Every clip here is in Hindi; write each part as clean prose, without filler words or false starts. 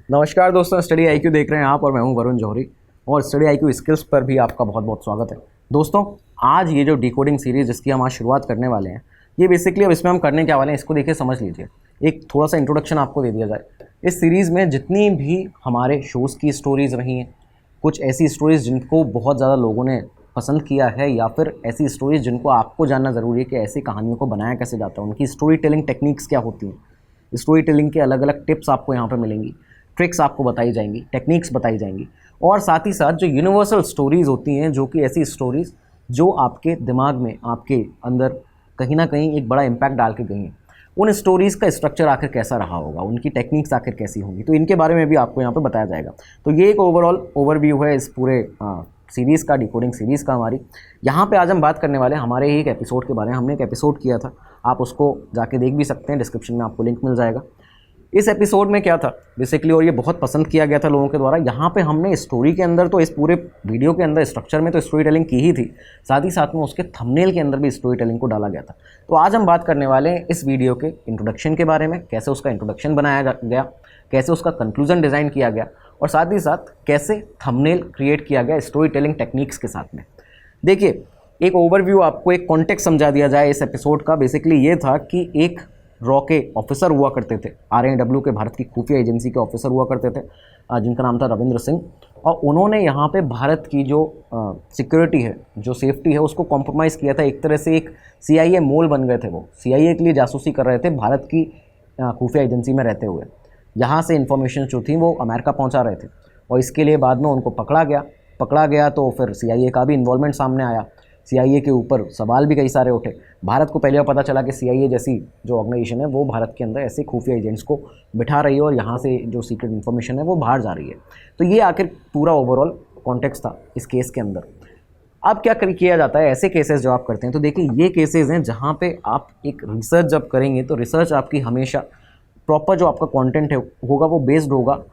नमस्कार दोस्तों, स्टडी आईक्यू देख रहे हैं आप और मैं हूं वरुण जौहरी और स्टडी आईक्यू स्किल्स पर भी आपका बहुत बहुत स्वागत है। दोस्तों, आज ये जो डिकोडिंग सीरीज़ जिसकी हम आज शुरुआत करने वाले हैं, ये बेसिकली अब इसमें हम करने क्या वाले हैं इसको देखिए, समझ लीजिए। एक थोड़ा सा इंट्रोडक्शन आपको दे दिया जाए। इस सीरीज़ में जितनी भी हमारे शोज़ की स्टोरीज़ रही हैं, कुछ ऐसी स्टोरीज़ जिनको बहुत ज़्यादा लोगों ने पसंद किया है या फिर ऐसी स्टोरीज़ जिनको आपको जानना ज़रूरी है कि ऐसी कहानियों को बनाया कैसे जाता है, उनकी स्टोरी टेलिंग टेक्निक्स क्या होती हैं, स्टोरी टेलिंग के अलग अलग टिप्स आपको यहाँ पर मिलेंगी, ट्रिक्स आपको बताई जाएंगी, टेक्निक्स बताई जाएंगी और साथ ही साथ जो यूनिवर्सल स्टोरीज़ होती हैं, जो कि ऐसी स्टोरीज़ जो आपके दिमाग में, आपके अंदर कहीं ना कहीं एक बड़ा इम्पैक्ट डाल के गई हैं, उन स्टोरीज़ का स्ट्रक्चर आखिर कैसा रहा होगा, उनकी टेक्निक्स आखिर कैसी होंगी, तो इनके बारे में भी आपको यहाँ पर बताया जाएगा। तो ये एक ओवरऑल ओवरव्यू है इस पूरे सीरीज़ का, डिकोडिंग सीरीज़ का हमारी। यहाँ पे आज हम बात करने वाले हैं हमारे ही एक एपिसोड के बारे में। हमने एक एपिसोड किया था, आप उसको जाके देख भी सकते हैं, डिस्क्रिप्शन में आपको लिंक मिल जाएगा। इस एपिसोड में क्या था बेसिकली, और ये बहुत पसंद किया गया था लोगों के द्वारा, यहाँ पे हमने स्टोरी के अंदर, तो इस पूरे वीडियो के अंदर स्ट्रक्चर में तो स्टोरी टेलिंग की ही थी, साथ ही साथ में उसके थंबनेल के अंदर भी स्टोरी टेलिंग को डाला गया था। तो आज हम बात करने वाले हैं इस वीडियो के इंट्रोडक्शन के बारे में, कैसे उसका इंट्रोडक्शन बनाया गया, कैसे उसका कंक्लूजन डिज़ाइन किया गया और साथ ही साथ कैसे थंबनेल क्रिएट किया गया स्टोरी टेलिंग टेक्निक्स के साथ में। देखिए, एक ओवरव्यू, आपको एक कॉन्टेक्स्ट समझा दिया जाए इस एपिसोड का। बेसिकली ये था कि एक रॉ के ऑफिसर हुआ करते थे, RAW के, भारत की खुफिया एजेंसी के ऑफिसर हुआ करते थे, जिनका नाम था रविंद्र सिंह। और उन्होंने यहाँ पे भारत की जो सिक्योरिटी है, जो सेफ्टी है, उसको कॉम्प्रोमाइज़ किया था। एक तरह से एक CIA मोल बन गए थे। वो CIA के लिए जासूसी कर रहे थे भारत की खुफिया एजेंसी में रहते हुए। यहाँ से इन्फॉर्मेशन जो थी वो अमेरिका पहुँचा रहे थे और इसके लिए बाद में उनको पकड़ा गया तो फिर CIA का भी इन्वॉल्वमेंट सामने आया। CIA के ऊपर सवाल भी कई सारे उठे। भारत को पहले पता चला कि CIA जैसी जो ऑर्गेनाइजेशन है वो भारत के अंदर ऐसे खुफिया एजेंट्स को बिठा रही है और यहाँ से जो सीक्रेट इन्फॉर्मेशन है वो बाहर जा रही है। तो ये आखिर पूरा ओवरऑल कॉन्टेक्स्ट था इस केस के अंदर। अब क्या किया जाता है ऐसे केसेस जो आप करते हैं, तो देखिए ये केसेस हैं जहाँ पे आप एक रिसर्च जब करेंगे तो रिसर्च आपकी हमेशा प्रॉपर, जो आपका कंटेंट है होगा वो बेस्ड होगा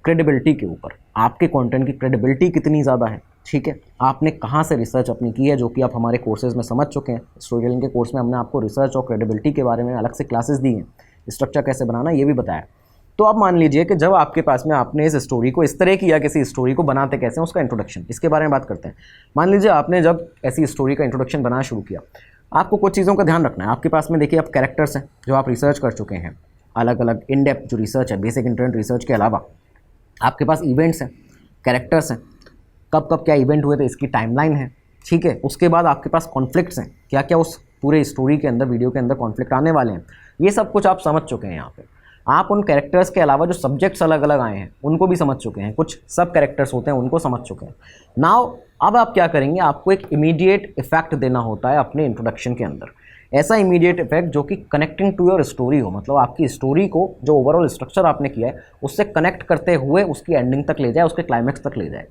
क्रेडिबिलिटी के ऊपर। आपके कंटेंट की क्रेडिबिलिटी कितनी ज़्यादा है, ठीक है, आपने कहाँ से रिसर्च अपनी की है, जो कि आप हमारे कोर्सेज़ में समझ चुके हैं। स्टोरी टेलिंग के कोर्स में हमने आपको रिसर्च और क्रेडिबिलिटी के बारे में अलग से क्लासेस दी हैं, स्ट्रक्चर कैसे बनाना ये भी बताया। तो अब मान लीजिए कि जब आपके पास में आपने इस स्टोरी को इस तरह किया, किसी स्टोरी को बनाते कैसे हैं, उसका इंट्रोडक्शन, इसके बारे में बात करते हैं। मान लीजिए आपने जब ऐसी स्टोरी का इंट्रोडक्शन बनाना शुरू किया, आपको कुछ चीज़ों का ध्यान रखना है। आपके पास में देखिए आप कैरेक्टर्स हैं जो आप रिसर्च कर चुके हैं, अलग अलग इन डेप्थ जो रिसर्च है, बेसिक इंटरनेट रिसर्च के अलावा आपके पास इवेंट्स हैं, कैरेक्टर्स हैं, कब कब क्या इवेंट हुए थे इसकी टाइमलाइन है, ठीक है। उसके बाद आपके पास कॉन्फ्लिक्ट्स हैं, क्या क्या उस पूरे स्टोरी के अंदर, वीडियो के अंदर कॉन्फ्लिक्ट आने वाले हैं, ये सब कुछ आप समझ चुके हैं। यहाँ पे आप उन कैरेक्टर्स के अलावा जो सब्जेक्ट्स अलग अलग आए हैं उनको भी समझ चुके हैं, कुछ सब कैरेक्टर्स होते हैं उनको समझ चुके हैं। नाउ अब आप क्या करेंगे, आपको एक इमीडिएट इफेक्ट देना होता है अपने इंट्रोडक्शन के अंदर। ऐसा इमीडिएट इफेक्ट जो कि कनेक्टिंग टू योर स्टोरी हो, मतलब आपकी स्टोरी को, जो ओवरऑल स्ट्रक्चर आपने किया है उससे कनेक्ट करते हुए उसकी एंडिंग तक ले जाए, उसके क्लाइमैक्स तक ले जाए।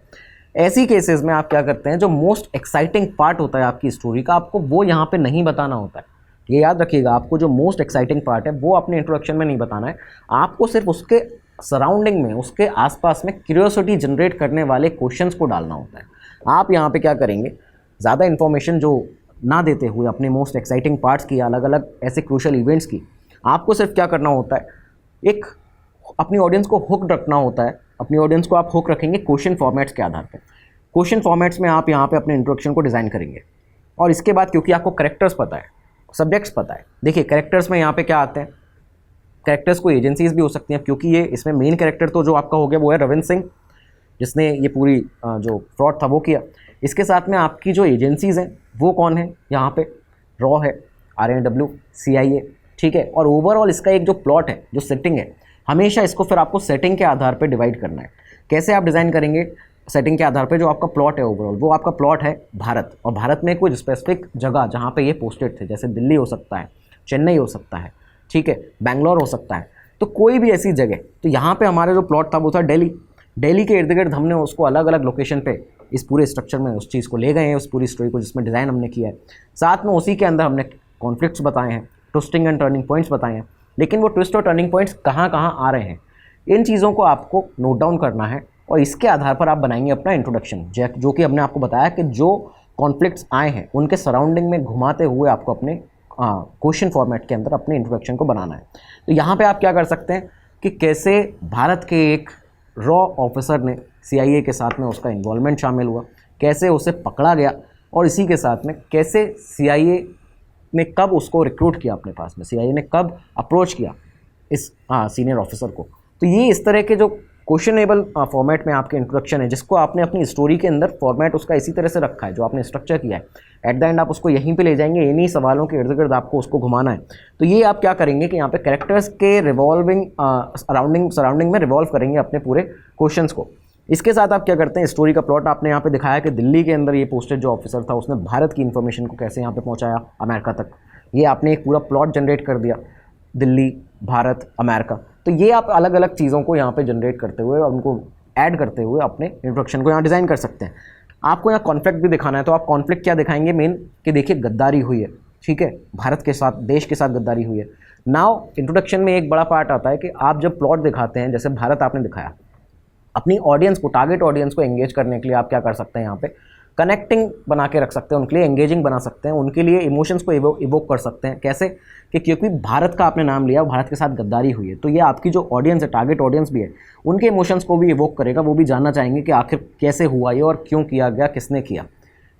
ऐसी केसेस में आप क्या करते हैं, जो मोस्ट एक्साइटिंग पार्ट होता है आपकी स्टोरी का, आपको वो यहाँ पे नहीं बताना होता है। ये याद रखिएगा, आपको जो मोस्ट एक्साइटिंग पार्ट है वो अपने इंट्रोडक्शन में नहीं बताना है। आपको सिर्फ उसके सराउंडिंग में, उसके आसपास में क्यूरियोसिटी जनरेट करने वाले क्वेश्चंस को डालना होता है। आप यहाँ पे क्या करेंगे, ज़्यादा इन्फॉर्मेशन जो ना देते हुए अपने मोस्ट एक्साइटिंग पार्ट्स की, अलग अलग ऐसे क्रूशल इवेंट्स की, आपको सिर्फ क्या करना होता है, एक अपनी ऑडियंस को हुक रखना होता है। अपनी ऑडियंस को आप हुक रखेंगे क्वेश्चन फॉर्मेट्स के आधार पे। क्वेश्चन फॉर्मेट्स में आप यहाँ पे अपने इंट्रोडक्शन को डिज़ाइन करेंगे और इसके बाद क्योंकि आपको कैरेक्टर्स पता है, सब्जेक्ट्स पता है, देखिए कैरेक्टर्स में यहाँ पे क्या आते हैं, कैरेक्टर्स को एजेंसीज भी हो सकती हैं, क्योंकि ये इसमें मेन कैरेक्टर तो जो आपका हो गया वो है रविंद्र सिंह, जिसने ये पूरी जो फ्रॉड था वो किया। इसके साथ में आपकी जो एजेंसीज़ हैं वो कौन है, यहाँ पे रॉ है, RAW, CIA, ठीक है। और ओवरऑल इसका एक जो प्लॉट है, जो सेटिंग है, हमेशा इसको फिर आपको सेटिंग के आधार पे डिवाइड करना है। कैसे आप डिज़ाइन करेंगे, सेटिंग के आधार पे जो आपका प्लॉट है ओवरऑल, वो आपका प्लॉट है भारत, और भारत में कुछ स्पेसिफिक जगह जहाँ पे ये पोस्टेड थे, जैसे दिल्ली हो सकता है, चेन्नई हो सकता है, ठीक है, बैंगलोर हो सकता है, तो कोई भी ऐसी जगह। तो यहाँ पे हमारा जो प्लॉट था वो था दिल्ली के इर्द गिर्द हमने उसको अलग अलग लोकेशन पे इस पूरे स्ट्रक्चर में उस चीज़ को ले गए हैं, उस पूरी स्टोरी को जिसमें डिज़ाइन हमने किया है। साथ में उसी के अंदर हमने कॉन्फ्लिक्ट्स बताए हैं, ट्विस्टिंग एंड टर्निंग पॉइंट्स बताए हैं। लेकिन वो ट्विस्ट और टर्निंग पॉइंट्स कहाँ कहाँ आ रहे हैं, इन चीज़ों को आपको नोट डाउन करना है और इसके आधार पर आप बनाएंगे अपना इंट्रोडक्शन, जो कि हमने आपको बताया कि जो कॉन्फ्लिक्ट्स आए हैं उनके सराउंडिंग में घुमाते हुए आपको अपने क्वेश्चन फॉर्मेट के अंदर अपने इंट्रोडक्शन को बनाना है। तो यहाँ पे आप क्या कर सकते हैं कि कैसे भारत के एक रॉ ऑफिसर ने CIA के साथ में उसका इन्वॉल्वमेंट शामिल हुआ, कैसे उसे पकड़ा गया, और इसी के साथ में कैसे CIA ने कब उसको रिक्रूट किया अपने पास में, CIA ने कब अप्रोच किया इस सीनियर ऑफिसर को। तो ये इस तरह के जो क्वेश्चनेबल फॉर्मेट में आपके इंट्रोडक्शन है, जिसको आपने अपनी स्टोरी के अंदर फॉर्मेट उसका इसी तरह से रखा है, जो आपने स्ट्रक्चर किया है, एट द एंड आप उसको यहीं पे ले जाएंगे, इन्हीं सवालों के इर्द गिर्द आपको उसको घुमाना है। तो ये आप क्या करेंगे कि यहाँ पे कैरेक्टर्स के रिवॉल्विंग सराउंडिंग में रिवॉल्व करेंगे अपने पूरे क्वेश्चंस को। इसके साथ आप क्या करते हैं, स्टोरी का प्लॉट आपने यहाँ पे दिखाया कि दिल्ली के अंदर ये पोस्टेड जो ऑफिसर था उसने भारत की इन्फॉर्मेशन को कैसे यहाँ पे पहुँचाया अमेरिका तक, ये आपने एक पूरा प्लॉट जनरेट कर दिया, दिल्ली, भारत, अमेरिका। तो ये आप अलग अलग चीज़ों को यहाँ पे जनरेट करते हुए और उनको ऐड करते हुए अपने इंट्रोडक्शन को यहाँ डिज़ाइन कर सकते हैं। आपको यहाँ कॉन्फ्लिक्ट भी दिखाना है, तो आप कॉन्फ्लिक्ट क्या दिखाएंगे मेन, कि देखिए गद्दारी हुई है, ठीक है, भारत के साथ, देश के साथ गद्दारी हुई है। नाउ इंट्रोडक्शन में एक बड़ा पार्ट आता है कि आप जब प्लॉट दिखाते हैं, जैसे भारत आपने दिखाया, अपनी ऑडियंस को, टारगेट ऑडियंस को एंगेज करने के लिए आप क्या कर सकते हैं, यहाँ पे कनेक्टिंग बना के रख सकते हैं, उनके लिए एंगेजिंग बना सकते हैं, उनके लिए इमोशंस को इवोक कर सकते हैं। कैसे कि क्योंकि भारत का आपने नाम लिया, भारत के साथ गद्दारी हुई है, तो ये आपकी जो ऑडियंस है, टारगेट ऑडियंस भी है, उनके इमोशंस को भी इवोक करेगा, वो भी जानना चाहेंगे कि आखिर कैसे हुआ ये और क्यों किया गया, किसने किया,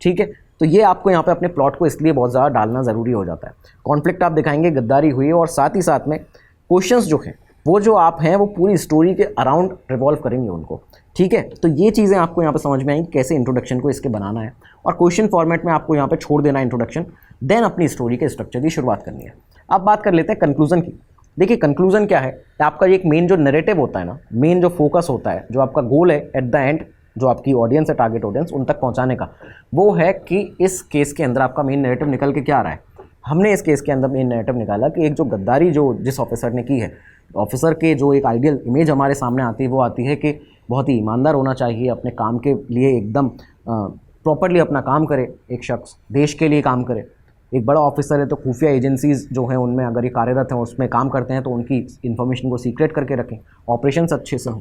ठीक है। तो ये आपको यहाँ पे अपने प्लॉट को इसलिए बहुत ज़्यादा डालना ज़रूरी हो जाता है। कॉन्फ्लिक्ट आप दिखाएंगे, गद्दारी हुई है, और साथ ही साथ में क्वेश्चंस जो हैं वो जो आप हैं वो पूरी स्टोरी के अराउंड रिवॉल्व करेंगे उनको, ठीक है। तो ये चीज़ें आपको यहाँ पे समझ में आएंगी कैसे इंट्रोडक्शन को इसके बनाना है, और क्वेश्चन फॉर्मेट में आपको यहाँ पे छोड़ देना है इंट्रोडक्शन, देन अपनी स्टोरी के स्ट्रक्चर की शुरुआत करनी है। अब बात कर लेते हैं कंक्लूजन की। देखिए कंक्लूजन क्या है, आपका एक मेन जो नैरेटिव होता है ना, मेन जो फोकस होता है, जो आपका गोल है एट द एंड, जो आपकी ऑडियंस है, टारगेट ऑडियंस, उन तक पहुँचाने का, वो है कि इस केस के अंदर आपका मेन नैरेटिव निकल के क्या आ रहा है। हमने इस केस के अंदर मेन नैरेटिव निकाला कि एक जो गद्दारी जो जिस ऑफिसर ने की है, ऑफिसर के जो एक आइडियल इमेज हमारे सामने आती है वो आती है कि बहुत ही ईमानदार होना चाहिए, अपने काम के लिए एकदम प्रॉपरली अपना काम करे, एक शख्स देश के लिए काम करे। एक बड़ा ऑफिसर है तो खुफिया एजेंसीज़ जो हैं उनमें अगर ये कार्यरत हैं, उसमें काम करते हैं, तो उनकी इन्फॉर्मेशन को सीक्रेट करके रखें, ऑपरेशंस अच्छे से हों।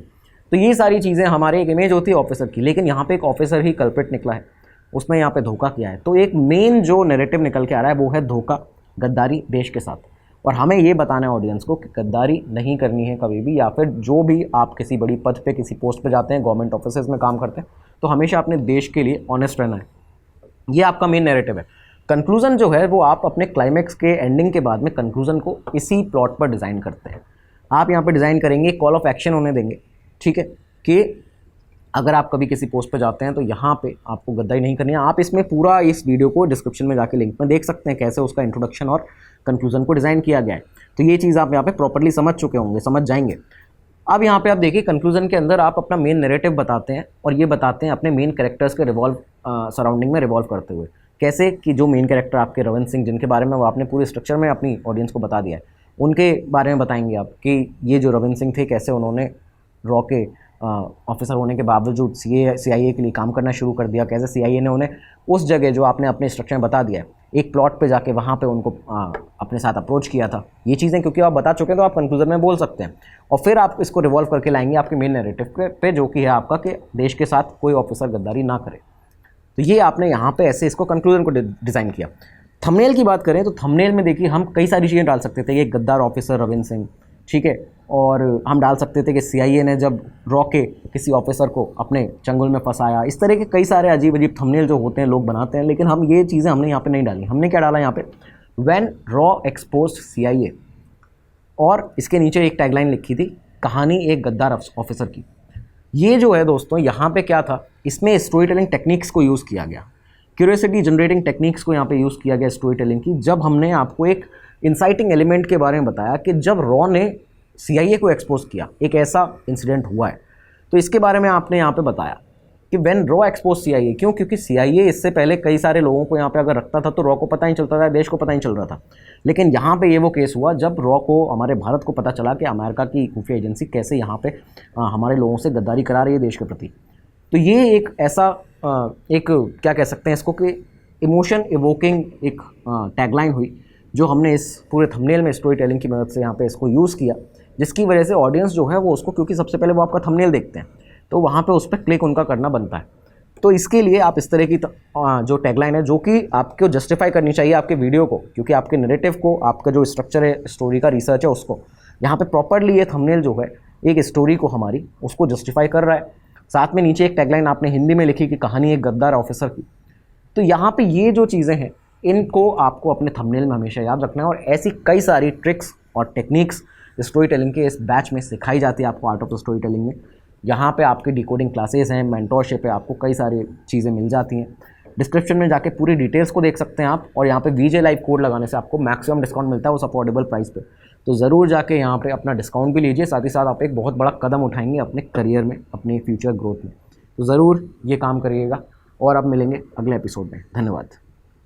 तो ये सारी चीज़ें हमारे एक इमेज होती है ऑफिसर की, लेकिन यहाँ पे एक ऑफिसर ही कल्प्रिट निकला है, उसने यहाँ पे धोखा किया है। तो एक मेन जो नैरेटिव निकल के आ रहा है वो है धोखा, गद्दारी देश के साथ, और हमें ये बताना है ऑडियंस को कि गद्दारी नहीं करनी है कभी भी, या फिर जो भी आप किसी बड़ी पद पे, किसी पोस्ट पे जाते हैं, गवर्नमेंट ऑफिसेज में काम करते हैं, तो हमेशा अपने देश के लिए ऑनेस्ट रहना है। ये आपका मेन नैरेटिव है। कंक्लूजन जो है वो आप अपने क्लाइमैक्स के एंडिंग के बाद में कंक्लूजन को इसी प्लॉट पर डिज़ाइन करते हैं। आप यहाँ पर डिज़ाइन करेंगे, कॉल ऑफ एक्शन होने देंगे, ठीक है, कि अगर आप कभी किसी पोस्ट पे जाते हैं तो यहाँ पे आपको गद्दारी नहीं करनी है। आप इसमें पूरा इस वीडियो को डिस्क्रिप्शन में जाके लिंक में देख सकते हैं कैसे उसका इंट्रोडक्शन और कंक्लूजन को डिज़ाइन किया गया है। तो ये चीज़ आप यहाँ पे प्रॉपर्ली समझ चुके होंगे, समझ जाएंगे। अब यहाँ पे आप देखिए कंक्लूजन के अंदर आप अपना मेन नैरेटिव बताते हैं, और ये बताते हैं अपने मेन कैरेक्टर्स के सराउंडिंग में रिवॉल्व करते हुए। कैसे कि जो मेन कैरेक्टर आपके रविंद्र सिंह, जिनके बारे में वो आपने पूरे स्ट्रक्चर में अपनी ऑडियंस को बता दिया है, उनके बारे में बताएंगे आप कि ये जो रविंद्र सिंह थे कैसे उन्होंने रॉ के ऑफिसर होने के बावजूद CIA के लिए काम करना शुरू कर दिया, कैसे CIA ने उन्हें उस जगह जो आपने अपने स्ट्रक्चर में बता दिया है, एक प्लॉट पे जाके वहाँ पे उनको अपने साथ अप्रोच किया था। ये चीज़ें क्योंकि आप बता चुके हैं तो आप कंक्लूजन में बोल सकते हैं, और फिर आप इसको रिवॉल्व करके लाएंगे आपके मेन नैरेटिव पे, जो कि है आपका कि देश के साथ कोई ऑफिसर गद्दारी ना करे। तो ये आपने यहाँ पे ऐसे इसको कंक्लूजन को डिज़ाइन किया। थंबनेल की बात करें तो थंबनेल में देखिए हम कई सारी चीज़ें डाल सकते थे, एक गद्दार ऑफिसर रविंद्र सिंह, ठीक है, और हम डाल सकते थे कि CIA ने जब रॉ के किसी ऑफिसर को अपने चंगुल में फंसाया। इस तरह के कई सारे अजीब अजीब थंबनेल जो होते हैं लोग बनाते हैं, लेकिन हम ये चीज़ें हमने यहाँ पे नहीं डाली। हमने क्या डाला यहाँ पे, व्हेन रॉ एक्सपोज्ड CIA, और इसके नीचे एक टैगलाइन लिखी थी, कहानी एक गद्दार ऑफिसर की। ये जो है दोस्तों यहाँ पे क्या था, इसमें स्टोरी टेलिंग टेक्निक्स को यूज़ किया गया, क्यूरियोसिटी जनरेटिंग टेक्निक्स को यहाँ पे यूज़ किया गया स्टोरी टेलिंग की। जब हमने आपको एक इंसाइटिंग एलिमेंट के बारे में बताया कि जब रॉ ने CIA को एक्सपोज किया, एक ऐसा इंसिडेंट हुआ है, तो इसके बारे में आपने यहाँ पे बताया कि व्हेन रॉ एक्सपोज CIA। क्यों? क्योंकि CIA इससे पहले कई सारे लोगों को यहाँ पे अगर रखता था तो रॉ को पता ही चलता था, देश को पता ही चल रहा था। लेकिन यहाँ पे ये वो केस हुआ जब रॉ को, हमारे भारत को पता चला कि अमेरिका की खुफिया एजेंसी कैसे यहाँ पे हमारे लोगों से गद्दारी करा रही है देश के प्रति। तो ये एक ऐसा एक क्या कह सकते हैं इसको कि इमोशन इवोकिंग एक टैगलाइन हुई, जो हमने इस पूरे थंबनेल में स्टोरी टेलिंग की मदद से यहाँ पे इसको यूज़ किया, जिसकी वजह से ऑडियंस जो है वो उसको, क्योंकि सबसे पहले वो आपका थंबनेल देखते हैं तो वहाँ पे उस पर क्लिक उनका करना बनता है। तो इसके लिए आप इस तरह की जो टैगलाइन है, जो कि आपको जस्टिफाई करनी चाहिए आपके वीडियो को, क्योंकि आपके नैरेटिव को, आपका जो स्ट्रक्चर है, स्टोरी का रिसर्च है, उसको यहाँ पे प्रॉपरली ये थंबनेल जो है एक स्टोरी को हमारी उसको जस्टिफाई कर रहा है। साथ में नीचे एक टैगलाइन आपने हिंदी में लिखी कि कहानी एक गद्दार ऑफिसर की। तो यहाँ पे ये जो चीज़ें हैं इनको आपको अपने थंबनेल में हमेशा याद रखना है, और ऐसी कई सारी ट्रिक्स और टेक्निक्स स्टोरी टेलिंग के इस बैच में सिखाई जाती है आपको, art of the story telling में। यहाँ पे आपकी डिकोडिंग क्लासेस हैं, मेंटोरशिप है, आपको कई सारी चीज़ें मिल जाती हैं। डिस्क्रिप्शन में जाके पूरी डिटेल्स को देख सकते हैं आप, और यहाँ पे वीजे लाइव कोड लगाने से आपको मैक्सिमम डिस्काउंट मिलता है उस अफोर्डेबल प्राइस पे। तो ज़रूर जाके यहाँ पे अपना डिस्काउंट भी लीजिए, साथ ही साथ आप एक बहुत बड़ा कदम उठाएंगे अपने करियर में, अपने फ्यूचर ग्रोथ में। तो ज़रूर ये काम करिएगा, और अब मिलेंगे अगले एपिसोड में। धन्यवाद।